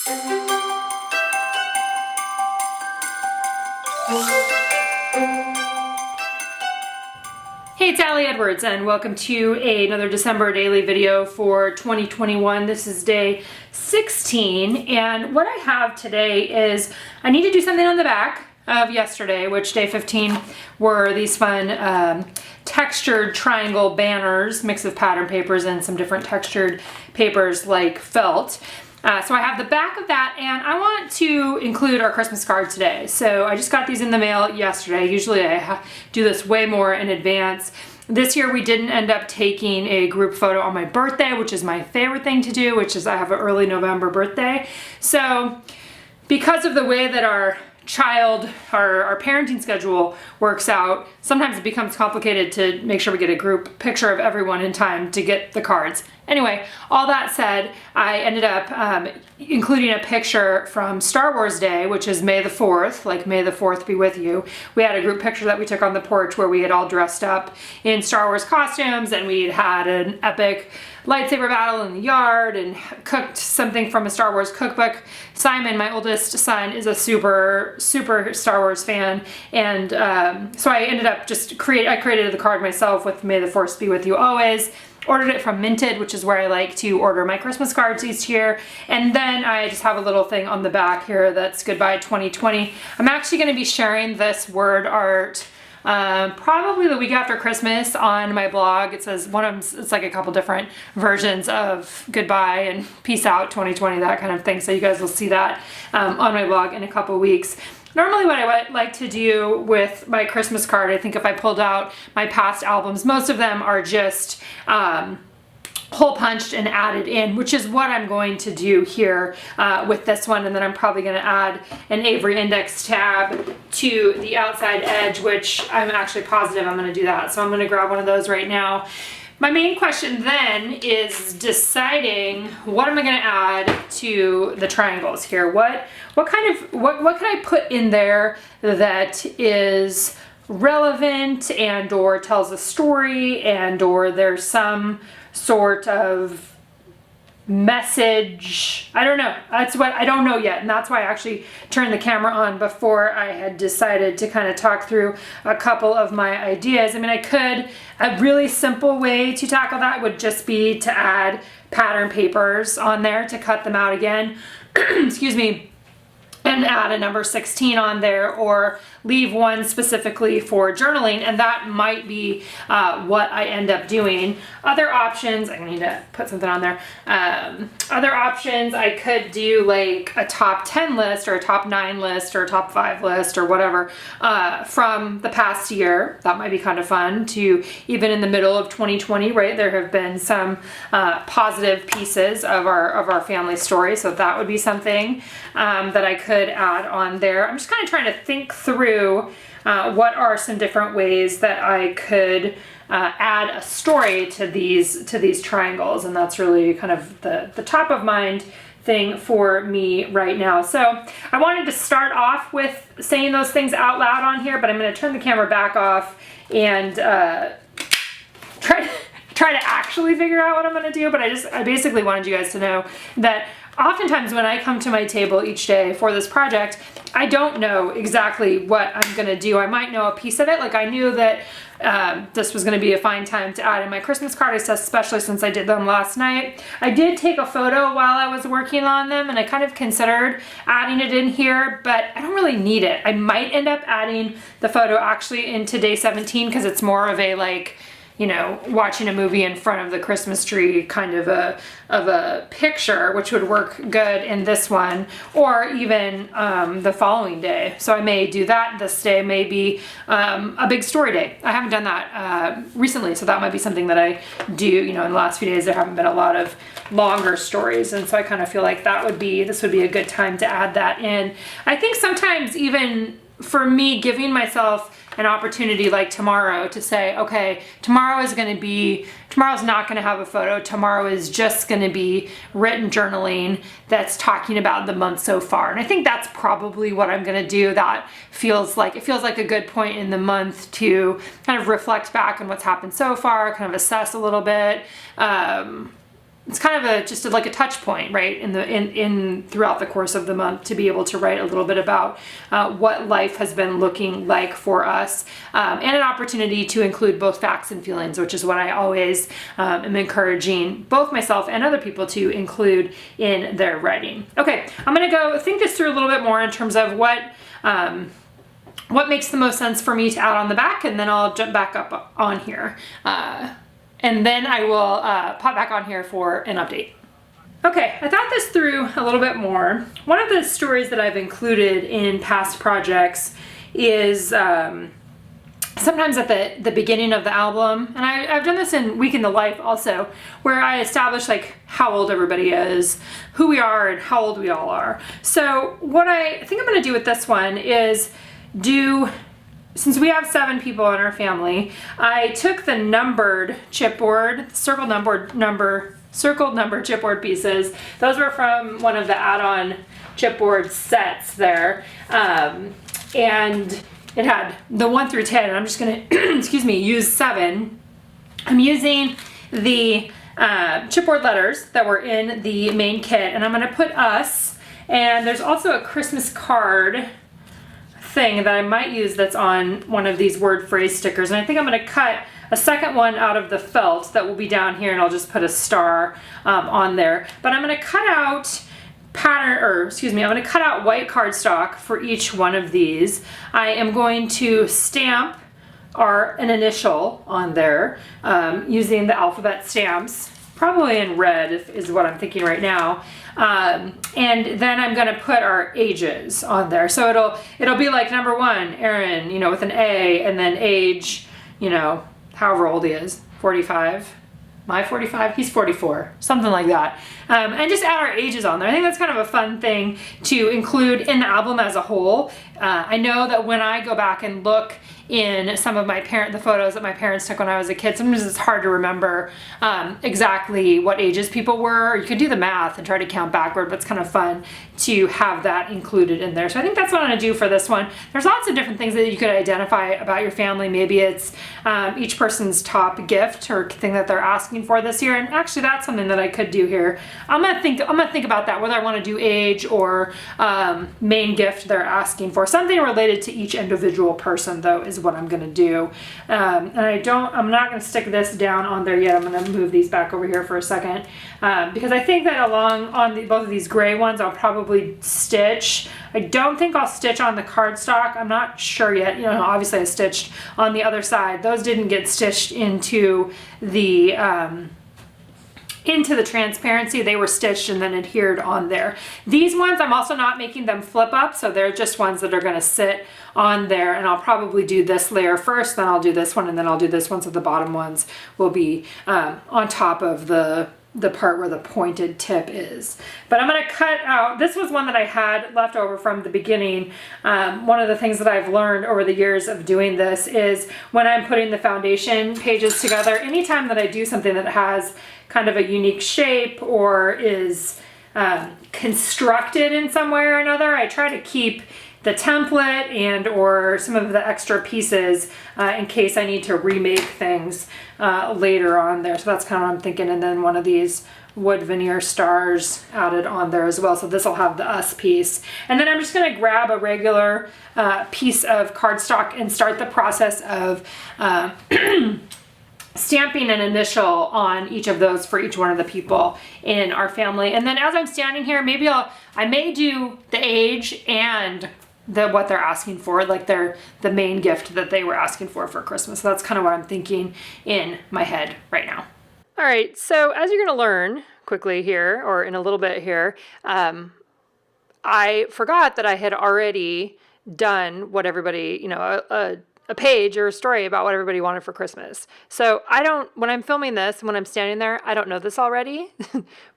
Hey, it's Allie Edwards and welcome to another December daily video for 2021. This is day 16 and what I have today is I need to do something on the back of yesterday, which day 15 were these fun textured triangle banners, mix of pattern papers and some different textured papers like felt. So I have the back of that and I want to include our Christmas card today. So I just got these in the mail yesterday. Usually I do this way more in advance. This year we didn't end up taking a group photo on my birthday, which is my favorite thing to do, which is I have an early November birthday. So because of the way that our parenting schedule works out, sometimes it becomes complicated to make sure we get a group picture of everyone in time to get the cards. Anyway, all that said, I ended up including a picture from Star Wars Day, which is May the 4th, like May the 4th be with you. We had a group picture that we took on the porch where we had all dressed up in Star Wars costumes and we had an epic lightsaber battle in the yard and cooked something from a Star Wars cookbook. Simon, my oldest son, is a super Star Wars fan, and so I ended up I created the card myself with May the Force be with you always. Ordered it from Minted, which is where I like to order my Christmas cards each year. And then I just have a little thing on the back here that's Goodbye 2020. I'm actually going to be sharing this word art probably the week after Christmas on my blog. It says it's like a couple different versions of goodbye and peace out 2020, that kind of thing. So you guys will see that on my blog in a couple weeks. Normally what I like to do with my Christmas card, I think if I pulled out my past albums, most of them are just hole punched and added in, which is what I'm going to do here with this one. And then I'm probably going to add an Avery index tab to the outside edge, which I'm actually positive I'm going to do that. So I'm going to grab one of those right now. My main question then is deciding what am I going to add to the triangles here. What can I put in there that is relevant and or tells a story and or there's some sort of message. I don't know. That's what I don't know yet, and that's why I actually turned the camera on before I had decided to kind of talk through a couple of my ideas. I mean, a really simple way to tackle that would just be to add pattern papers on there to cut them out again. Excuse me. And add a number 16 on there, or leave one specifically for journaling, and that might be what I end up doing. Other options, I need to put something on there. Other options, I could do like a top 10 list or a top 9 list or a top 5 list or whatever from the past year. That might be kind of fun to, even in the middle of 2020, right? There have been some positive pieces of our family story, so that would be something that I could add on there. I'm just kind of trying to think through what are some different ways that I could add a story to these triangles, and that's really kind of the top of mind thing for me right now. So I wanted to start off with saying those things out loud on here, but I'm going to turn the camera back off and try to actually figure out what I'm going to do. But I basically wanted you guys to know that oftentimes when I come to my table each day for this project, I don't know exactly what I'm going to do. I might know a piece of it. Like I knew that this was going to be a fine time to add in my Christmas card, especially since I did them last night. I did take a photo while I was working on them, and I kind of considered adding it in here, but I don't really need it. I might end up adding the photo actually into day 17 because it's more of a like, you know, watching a movie in front of the Christmas tree kind of a picture, which would work good in this one, or even the following day. So I may do that. This day may be a big story day. I haven't done that recently, so that might be something that I do. You know, in the last few days there haven't been a lot of longer stories, and so I kind of feel like this would be a good time to add that in. I think sometimes even for me, giving myself an opportunity like tomorrow to say, okay, tomorrow's not going to have a photo. Tomorrow is just going to be written journaling that's talking about the month so far. And I think that's probably what I'm going to do. That feels like a good point in the month to kind of reflect back on what's happened so far, kind of assess a little bit, it's kind of just like a touch point, right, in throughout the course of the month, to be able to write a little bit about what life has been looking like for us, and an opportunity to include both facts and feelings, which is what I always am encouraging both myself and other people to include in their writing. Okay, I'm gonna go think this through a little bit more in terms of what makes the most sense for me to add on the back, and then I'll jump back up on here. And then I will pop back on here for an update. Okay, I thought this through a little bit more. One of the stories that I've included in past projects is sometimes at the beginning of the album, and I've done this in Week in the Life also, where I establish like how old everybody is, who we are, and how old we all are. So what I think I'm gonna do with this one is since we have 7 people in our family, I took the numbered chipboard, circled number chipboard pieces. Those were from one of the add-on chipboard sets there. And it had the 1 through 10, and I'm just gonna, excuse me, use 7. I'm using the chipboard letters that were in the main kit, and I'm gonna put us, and there's also a Christmas card thing that I might use that's on one of these word phrase stickers, and I think I'm going to cut a second one out of the felt that will be down here, and I'll just put a star on there. But I'm going to cut out I'm going to cut out white cardstock for each one of these. I am going to stamp an initial on there using the alphabet stamps, probably in red is what I'm thinking right now. And then I'm gonna put our ages on there. So it'll be like number 1, Aaron, you know, with an A, and then age, you know, however old he is, 45. My 45, he's 44, something like that. And just add our ages on there. I think that's kind of a fun thing to include in the album as a whole. I know that when I go back and look in some of the photos that my parents took when I was a kid, sometimes it's hard to remember exactly what ages people were. You could do the math and try to count backward, but it's kind of fun to have that included in there. So I think that's what I'm gonna do for this one. There's lots of different things that you could identify about your family. Maybe it's each person's top gift or thing that they're asking for this year. And actually that's something that I could do here. I'm gonna think about that, whether I wanna do age or main gift they're asking for. Something related to each individual person though is what I'm gonna do. And I'm not gonna stick this down on there yet. I'm gonna move these back over here for a second because I think that both of these gray ones I'll probably stitch. I don't think I'll stitch on the cardstock. I'm not sure yet. You know, obviously I stitched on the other side. Those didn't get stitched into the transparency. They were stitched and then adhered on there. These ones, I'm also not making them flip up, so they're just ones that are gonna sit on there, and I'll probably do this layer first, then I'll do this one, and then I'll do this one, so the bottom ones will be on top of the part where the pointed tip is. But I'm gonna cut out, this was one that I had left over from the beginning. One of the things that I've learned over the years of doing this is when I'm putting the foundation pages together, anytime that I do something that has kind of a unique shape or is constructed in some way or another, I try to keep the template and or some of the extra pieces in case I need to remake things later on there. So that's kind of what I'm thinking. And then one of these wood veneer stars added on there as well. So this will have the us piece. And then I'm just going to grab a regular piece of cardstock and start the process of stamping an initial on each of those for each one of the people in our family. And then as I'm standing here, maybe I may do the age and what they're asking for, like the main gift that they were asking for Christmas. So that's kind of what I'm thinking in my head right now. All right, so as you're gonna learn quickly here, or in a little bit here, I forgot that I had already done what everybody, you know, a page or a story about what everybody wanted for Christmas. So when I'm filming this and when I'm standing there, I don't know this already,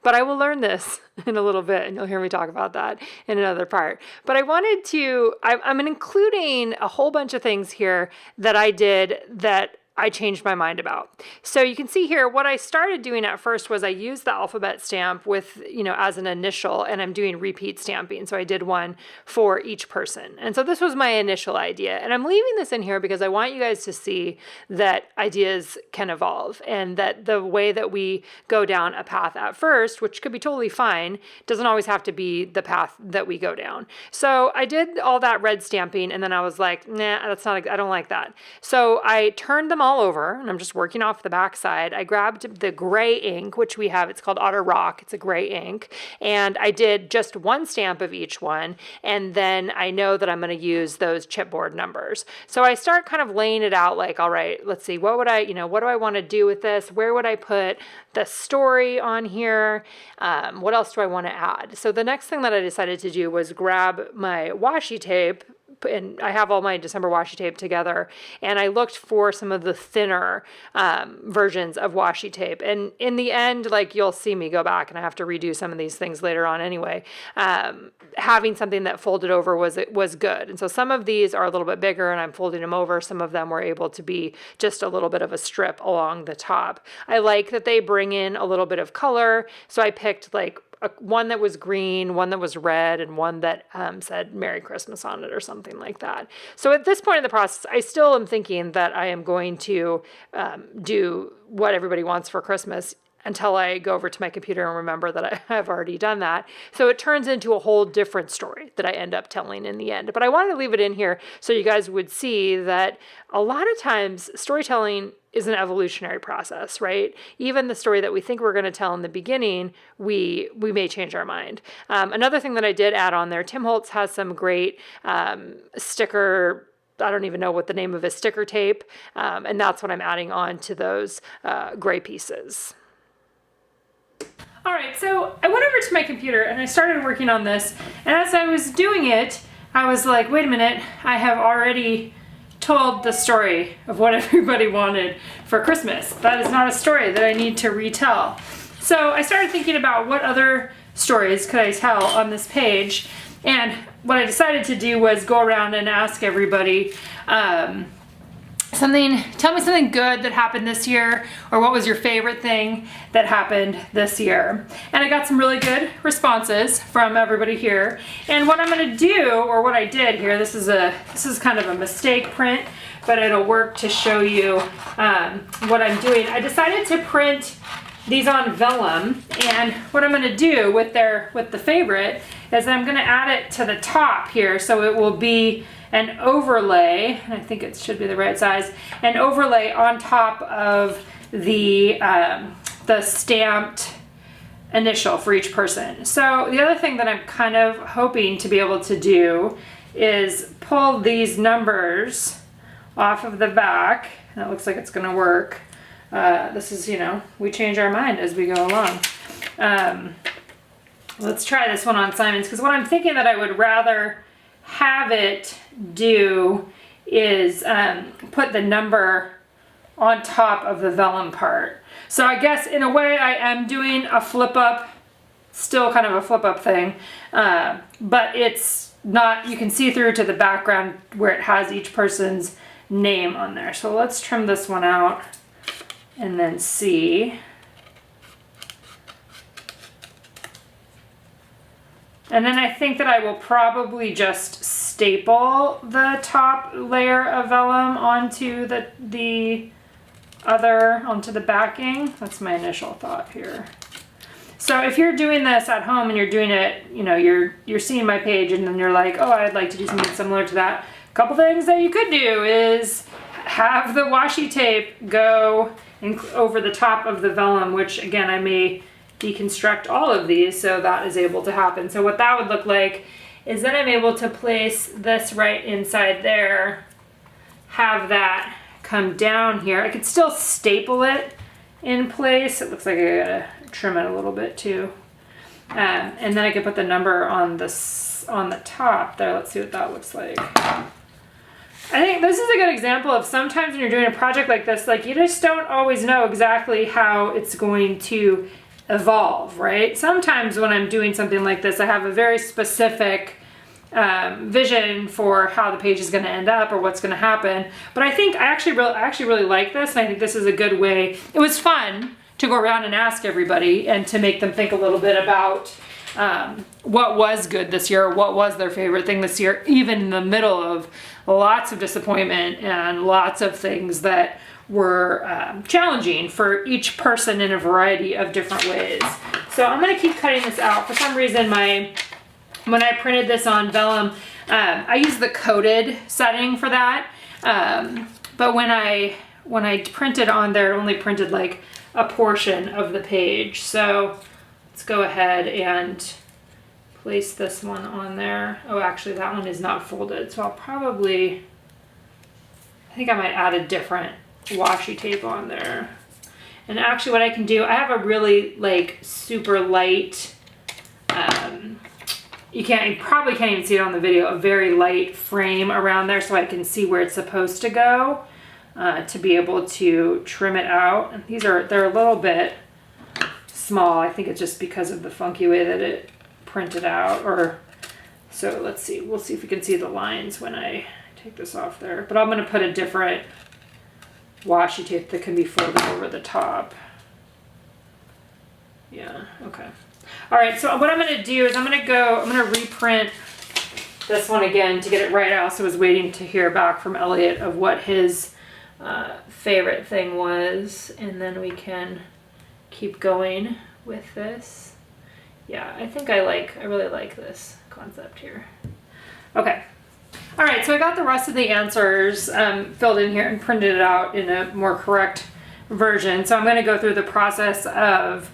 but I will learn this in a little bit and you'll hear me talk about that in another part. But I'm including a whole bunch of things here that I did that I changed my mind about. So you can see here, what I started doing at first was I used the alphabet stamp with, as an initial, and I'm doing repeat stamping. So I did one for each person. And so this was my initial idea. And I'm leaving this in here because I want you guys to see that ideas can evolve, and that the way that we go down a path at first, which could be totally fine, doesn't always have to be the path that we go down. So I did all that red stamping, and then I was like, nah, I don't like that. So I turned them all over, and I'm just working off the back side. I grabbed the gray ink, which we have, it's called Otter Rock, it's a gray ink, and I did just one stamp of each one, and then I know that I'm going to use those chipboard numbers. So I start kind of laying it out like, all right, let's see, what do I want to do with this? Where would I put the story on here? What else do I want to add? So the next thing that I decided to do was grab my washi tape, and I have all my December washi tape together, and I looked for some of the thinner versions of washi tape. And in the end, like, you'll see me go back, and I have to redo some of these things later on anyway. Having something that folded over was good. And so some of these are a little bit bigger, and I'm folding them over. Some of them were able to be just a little bit of a strip along the top. I like that they bring in a little bit of color, so I picked like one that was green, one that was red, and one that said Merry Christmas on it or something like that. So at this point in the process, I still am thinking that I am going to do what everybody wants for Christmas until I go over to my computer and remember that I have already done that. So it turns into a whole different story that I end up telling in the end. But I wanted to leave it in here so you guys would see that a lot of times storytelling is an evolutionary process, right? Even the story that we think we're going to tell in the beginning, we may change our mind. Another thing that I did add on there, Tim Holtz has some great sticker, I don't even know what the name of his sticker tape, and that's what I'm adding on to those gray pieces. All right, so I went over to my computer and I started working on this, and as I was doing it, I was like, wait a minute, I have already told the story of what everybody wanted for Christmas. That is not a story that I need to retell. So I started thinking about what other stories could I tell on this page, and what I decided to do was go around and ask everybody tell me something good that happened this year, or what was your favorite thing that happened this year. And I got some really good responses from everybody here. And what I'm gonna do, or what I did here, this is kind of a mistake print, but it'll work to show you what I'm doing. I decided to print these on vellum, and what I'm gonna do with the favorite is I'm gonna add it to the top here, so it will be an overlay, and I think it should be the right size, an overlay on top of the stamped initial for each person. So the other thing that I'm kind of hoping to be able to do is pull these numbers off of the back, and it looks like it's gonna work. This is, we change our mind as we go along. Let's try this one on Simon's, because what I'm thinking that I would rather have it do is put the number on top of the vellum part. So I guess in a way I am doing a flip up, still kind of a flip up thing, but it's not, you can see through to the background where it has each person's name on there. So let's trim this one out and then see. And then I think that I will probably just staple the top layer of vellum onto the backing. That's my initial thought here. So if you're doing this at home and you're doing it, you're seeing my page and then you're like, oh, I'd like to do something similar to that. A couple things that you could do is have the washi tape go over the top of the vellum, which again, I may deconstruct all of these so that is able to happen. So what that would look like is then I'm able to place this right inside there, have that come down here. I could still staple it in place. It looks like I gotta trim it a little bit too. And then I could put the number on the top there. Let's see what that looks like. I think this is a good example of sometimes when you're doing a project like this, like you just don't always know exactly how it's going to evolve, right? Sometimes when I'm doing something like this, I have a very specific vision for how the page is going to end up or what's going to happen. But I think I actually really like this, and I think this is a good way. It was fun to go around and ask everybody and to make them think a little bit about what was good this year, what was their favorite thing this year, even in the middle of lots of disappointment and lots of things that were challenging for each person in a variety of different ways. So I'm going to keep cutting this out. For some reason, when I printed this on vellum, I used the coated setting for that. But when I printed on there, it only printed like a portion of the page. So let's go ahead and place this one on there. Oh, actually that one is not folded. So I'll probably, I think I might add a different washi tape on there. And actually what I can do, I have a really like super light, you probably can't even see it on the video, a very light frame around there so I can see where it's supposed to go to be able to trim it out. And they're a little bit small. I think it's just because of the funky way that it printed out. So let's see, we'll see if we can see the lines when I take this off there. But I'm going to put a different washi tape that can be folded over the top. Yeah, okay. All right, so what I'm going to do is I'm going to reprint this one again to get it right. I also was waiting to hear back from Elliot of what his favorite thing was, and then we can keep going with this. Yeah, I think I really like this concept here. Okay. All right, so I got the rest of the answers filled in here and printed it out in a more correct version. So I'm going to go through the process of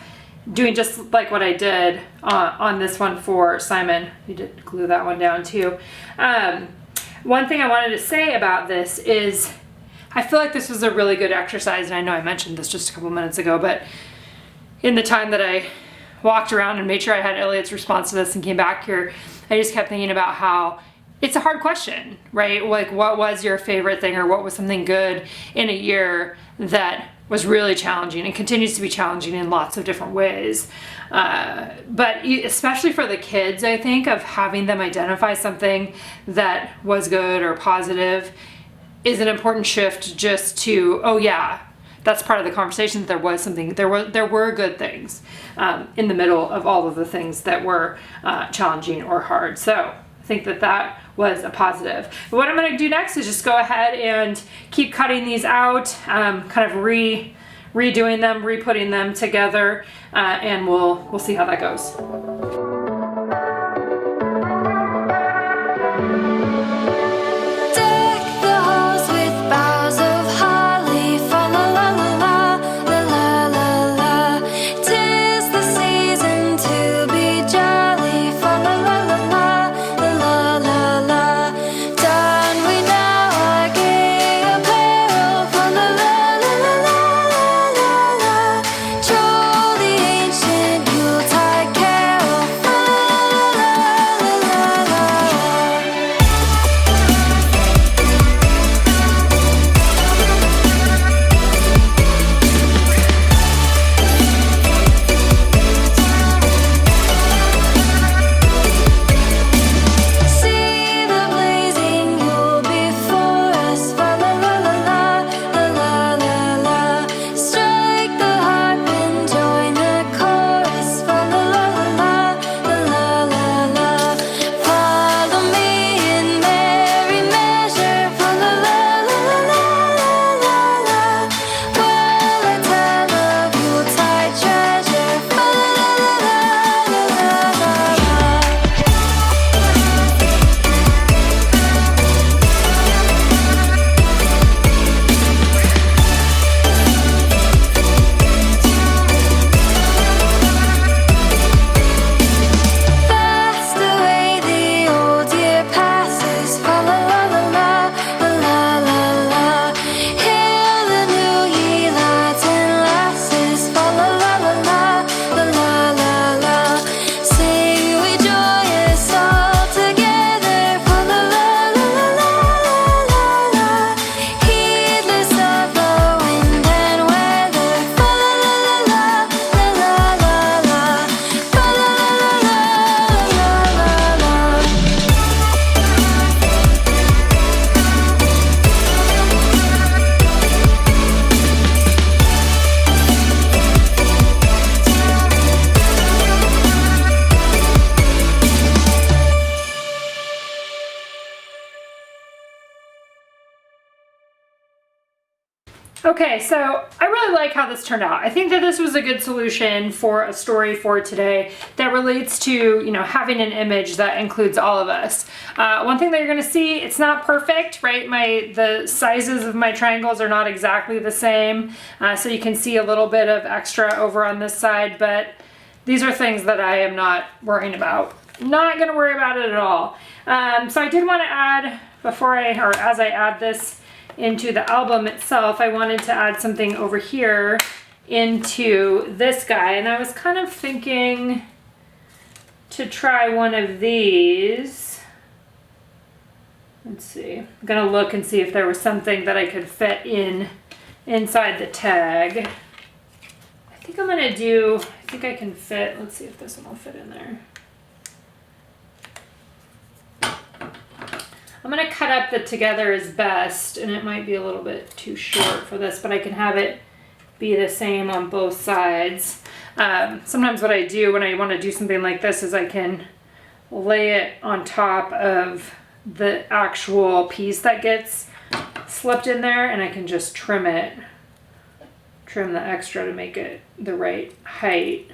doing just like what I did on this one for Simon. You did glue that one down too. One thing I wanted to say about this is I feel like this was a really good exercise, and I know I mentioned this just a couple minutes ago, but in the time that I walked around and made sure I had Elliot's response to this and came back here, I just kept thinking about how it's a hard question, right? Like, what was your favorite thing, or what was something good in a year that was really challenging and continues to be challenging in lots of different ways. But especially for the kids, I think, of having them identify something that was good or positive is an important shift just to, oh yeah, that's part of the conversation, that there was something, there were good things in the middle of all of the things that were challenging or hard. So I think that was a positive. But what I'm going to do next is just go ahead and keep cutting these out, kind of redoing them, re-putting them together, and we'll see how that goes. Okay, so I really like how this turned out. I think that this was a good solution for a story for today that relates to, you know, having an image that includes all of us. One thing that you're gonna see, it's not perfect, right? The sizes of my triangles are not exactly the same. So you can see a little bit of extra over on this side, but these are things that I am not worrying about. Not gonna worry about it at all. So I did wanna add, as I add this into the album itself, I wanted to add something over here into this guy, and I was kind of thinking to try one of these. Let's see, I'm gonna look and see if there was something that I could fit inside the tag. I think I can fit, let's see if this one will fit in there. I'm gonna cut up the together is best, and it might be a little bit too short for this, but I can have it be the same on both sides. Sometimes what I do when I wanna do something like this is I can lay it on top of the actual piece that gets slipped in there, and I can just trim the extra to make it the right height.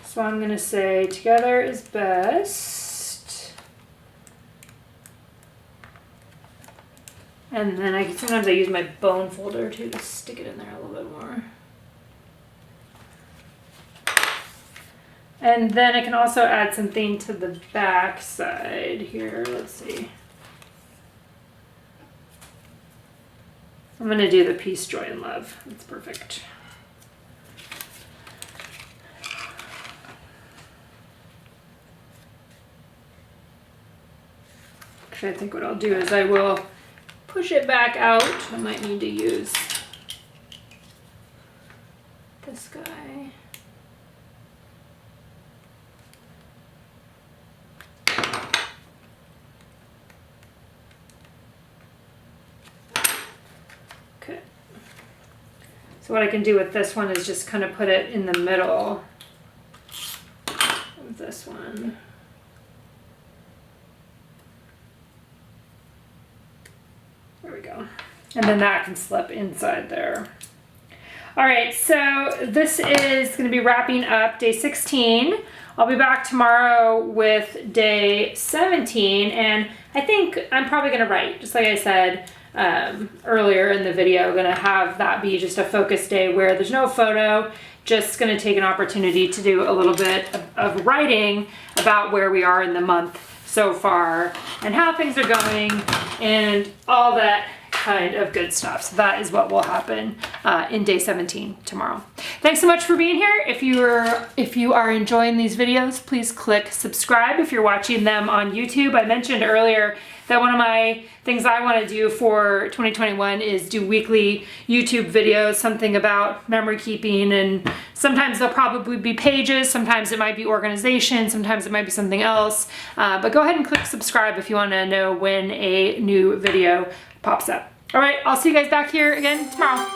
So I'm gonna say together is best. And then sometimes I use my bone folder too to stick it in there a little bit more. And then I can also add something to the back side here. Let's see. I'm gonna do the peace, joy, and love. That's perfect. Actually, I think what I'll do is I will push it back out. I might need to use this guy. Okay. So what I can do with this one is just kind of put it in the middle of this one. There we go. And then that can slip inside there. All right, so this is going to be wrapping up day 16. I'll be back tomorrow with day 17, and I think I'm probably going to write, just like I said earlier in the video. I'm going to have that be just a focus day where there's no photo, just going to take an opportunity to do a little bit of writing about where we are in the month so far and how things are going and all that kind of good stuff. So that is what will happen in day 17 tomorrow. Thanks so much for being here. If you are enjoying these videos, please click subscribe if you're watching them on YouTube. I mentioned earlier that one of my things I want to do for 2021 is do weekly YouTube videos, something about memory keeping, and sometimes they'll probably be pages, sometimes it might be organization, sometimes it might be something else. But go ahead and click subscribe if you want to know when a new video pops up. All right, I'll see you guys back here again tomorrow.